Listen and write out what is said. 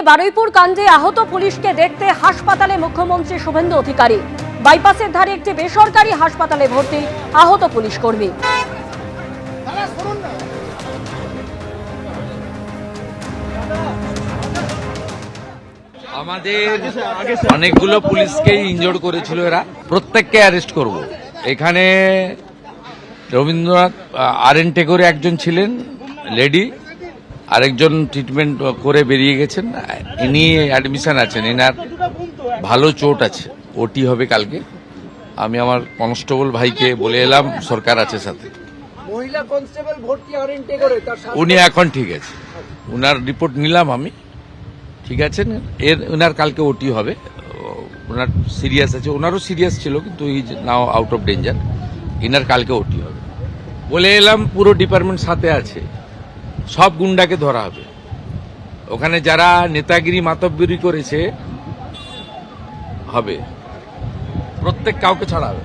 বারুইপুর কাণ্ডে আহত পুলিশকে দেখতে হাসপাতালে মুখ্যমন্ত্রী শুভেন্দু অধিকারী। বাইপাসের ধারে একটি বেসরকারি হাসপাতালে ভর্তি আহত পুলিশ কর্মী। আমাদের অনেকগুলো পুলিশকেই ইনজোর্ড করেছিল এরা, প্রত্যেককে অ্যারেস্ট করব। এখানে রবীন্দ্রনাথ আরএন টেগোরে একজন ছিলেন লেডি, আরেকজন ট্রিটমেন্ট করে বেরিয়ে গেছেন, ইনি অ্যাডমিশন আছেন, এনার ভালো চোট আছে, ওটি হবে কালকে। আমি আমার কনস্টেবল ভাইকে বলে এলাম, সরকার আছে সাথে। মহিলা কনস্টেবল ভর্তি আরএন টেগোরে, উনি এখন ঠিক আছে, উনার রিপোর্ট নিলাম আমি, ঠিক আছেন। ওনার কালকে ওটি হবে, ওনার সিরিয়াস আছে, ওনারও সিরিয়াস ছিল কিন্তু he now out of danger. ইনার কালকে ওটি হবে বলে এলাম। পুরো ডিপার্টমেন্ট সাথে আছে, সব গুন্ডাকে ধরা হবে। ওখানে যারা নেতাগিরি মাতব্বরি করেছে হবে, প্রত্যেক কাউকে ছাড়া হবে।